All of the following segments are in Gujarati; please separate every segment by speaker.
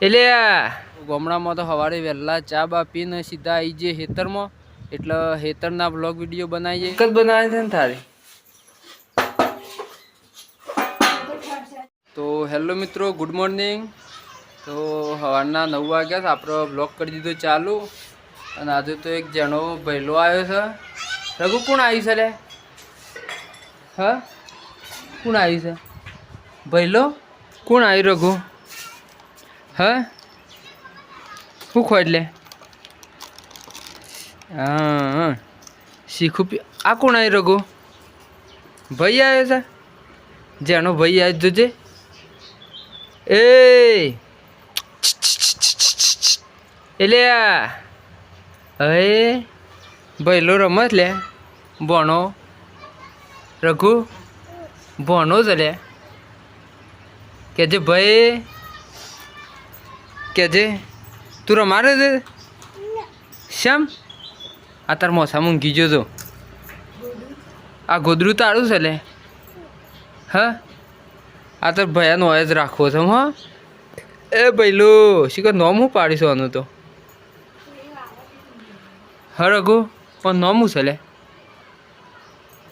Speaker 1: એટલે ગામડામાં તો સવારે વહેલા ચા બા પીને સીધા આવી જઈએ ખેતરમાં, એટલે ખેતરના બ્લોગ વિડીયો બનાવીએ. એક જ બનાવે છે ને તારી. તો હેલો મિત્રો, ગુડ મોર્નિંગ. તો સવારના 9 વાગ્યા છે, આપણો બ્લોગ કરી દીધો ચાલુ. અને આજે તો એક જણો ભૈલો આવ્યો છે. રઘુ કોણ આવ્યું છે લે? હા, કોણ આવ્યું છે? ભૈલો કોણ આવ્યું રઘુ? હા, શું ખોટ લે? હા, શીખું પી. આ કોણ આવ્યું રઘુ? ભાઈ આવ્યો છે. જેનો ભાઈ આવ્યો જોજે. એ એટલે હવે ભૈલો રમત લે ભણો. રઘુ ભણો જ લે. કેજે ભાઈ, કેજે તું રમાડે છે શ્યામ? આ તાર મોસા મૂંઘી ગયો તો. આ ગોદરું તારું છે લે. હા, આ તો ભયાનો હોય જ રાખવો છે. હા એ ભૈલો શીખર નોમ હું પાડીશું આનું તો. હા રઘુ, પણ નોમ હું છે લે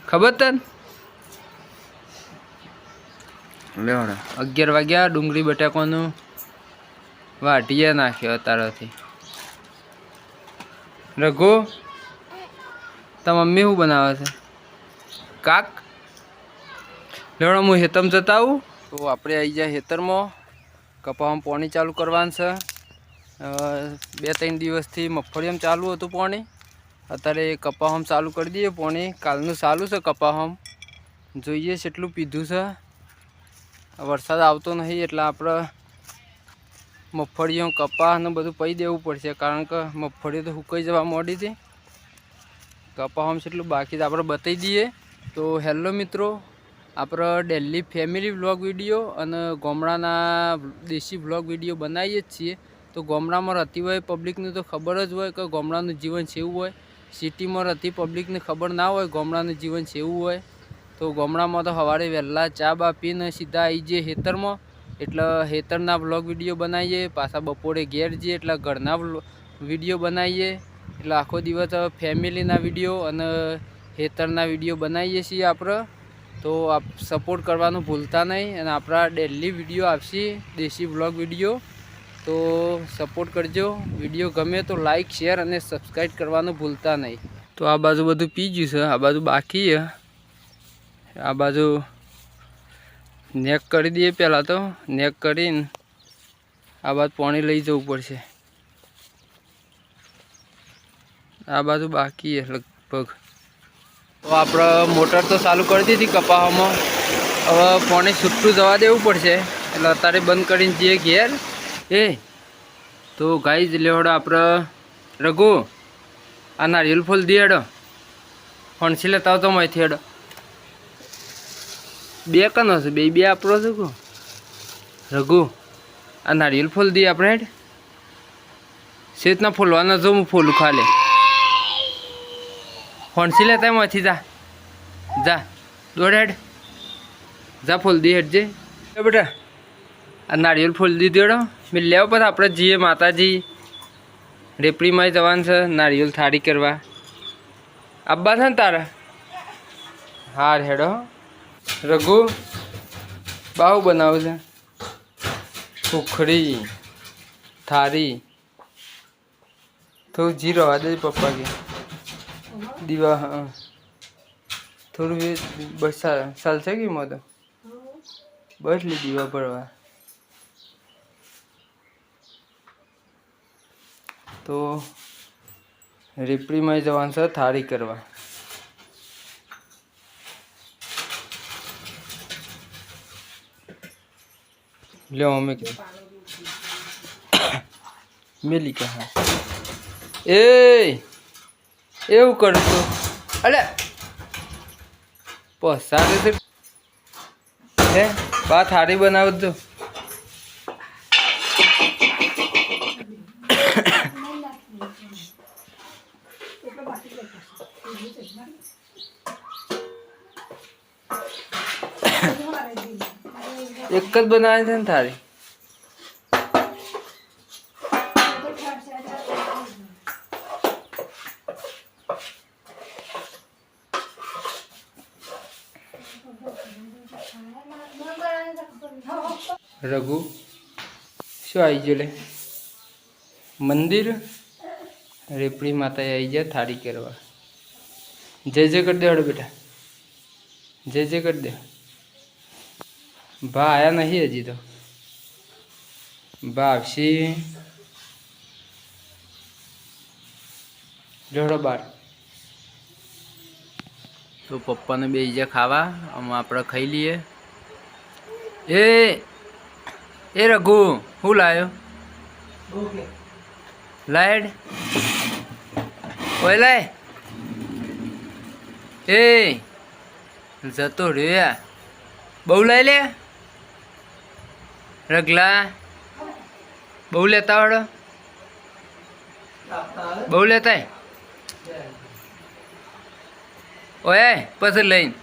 Speaker 1: ખબર તને? લેવાડા 11 વાગ્યા. ડુંગળી બટાકાનું વાટીએ નાખ્યો અત્યારથી. રઘુ તાર મમ્મી શું બનાવે છે? કાક લેવડા હું હેતમ જતા આવું. તો આપણે આવી જાય ખેતરમાં. કપામાં પાણી ચાલુ કરવાનું છે. 2-3 દિવસથી મગફળીમાં ચાલુ હતું પાણી. અત્યારે કપાહમ ચાલુ કરી દઈએ પાણી. કાલનું ચાલુ છે કપાહમ. જોઈએ કેટલું પીધું છે. વરસાદ આવતો નહીં એટલે આપણે મગફળીઓ કપાસને બધું પઈ દેવું પડશે, કારણ કે મગફળીઓ તો સુકાઈ જવા માંડી હતી. કપાસમાં કેટલું બાકી આપણે બતાવી દઈએ. તો હેલો મિત્રો, આપણે ડેલી ફેમિલી વ્લોગ વિડીયો અને ગામડાના દેશી વ્લોગ વિડીયો બનાવીએ જ છીએ. તો ગામડામાં રહેતી હોય પબ્લિકને તો ખબર જ હોય કે ગામડાનું જીવન કેવું હોય. સિટીમાં રહેતી પબ્લિકને ખબર ના હોય ગામડાનું જીવન કેવું હોય. તો ગામડામાં તો સવારે વહેલા ચા બા પીને સીધા આવી જઈએ ખેતરમાં, એટલે ખેતરના વ્લોગ વિડીયો બનાવીએ. પાછા બપોરે ઘેર જઈએ એટલે ઘરના વિડીયો બનાવીએ. એટલે આખો દિવસ ફેમિલીના વિડીયો અને ખેતરના વિડીયો બનાવીએ છીએ આપણે. તો આપ સપોર્ટ કરવાનું ભૂલતા નહીં. અને આપણા ડેલી વિડીયો આવશે દેશી વ્લોગ વિડીયો. તો સપોર્ટ કરજો. વિડીયો ગમે તો લાઈક, શેર અને સબસ્ક્રાઈબ કરવાનું ભૂલતા નહીં. તો આ બાજુ બધું પી ગયું છે, આ બાજુ બાકી છે. આ બાજુ નેક કરી દઈએ. પહેલાં તો નેક કરીને આ બાજુ પાણી લઈ જવું પડશે. આ બાજુ બાકી છે લગભગ. તો આપણે મોટર તો ચાલુ કરી દીધી કપાસમાં. હવે પાણી છૂટું જવા દેવું પડશે, એટલે અત્યારે બંધ કરીને જઈએ ઘેર. તો ગાઈ જ લેવડો આપણે રઘુ આ નારિયેલ ફૂલ દે હેડો. ફણસી લેતા આવતો માહિતી હેડો. બે કનો છે? બે આપણો છે કહું રઘુ. આ નારિયેલ ફૂલ દઈએ આપણે હેડ. શેતના ફૂલવાના જો હું ફૂલું ખાલે. ફણસી લેતા એમાંથી જા જા દોડ હેડ. જા ફૂલ દી હેડ જે બેટા. આ નારિયેલ ફૂલ દી દેડો. મેં લેવા પછી આપણે જઈએ માતાજી રેપડીમાં જવાનું છે નારિયેલ થાળી કરવા. આબ્બા છે ને તારા? હાર હેડો. રઘુ બાહુ બનાવું છે. સુખડી થાળી થોડું જીરો આ દે પપ્પા કે દીવા. હા થોડું બસ ચાલશે કે એમાં તો બસ લી દીવા ભરવા. તો રીપડીમાં જવાનું છે થાળી કરવા. લ્યો મમ્મી કીધું મેલી કે. હા એવું કરું છું. અલે પસારે છે હે બા થાળી બનાવજો. એક જ બનાવે છે ને થાળી. રઘુ શું આવી ગયો લે મંદિર રેપડી માતા આવી જાય થાળી કરવા જય જય કરી દે હડો બેટા જય જય કરી દે બા આયા નહીં હજી તો બા આવશે જોડો બાર તો પપ્પાને બે ઈજા ખાવા આમાં આપણે ખાઈ લઈએ એ રઘુ શું લાયો લાયડ ઓય લાય એ જતો રહ્યા બહુ લઈ લે રગલા બહુ લેતા વાળો બહુ લેતા ઓય પછી લઈને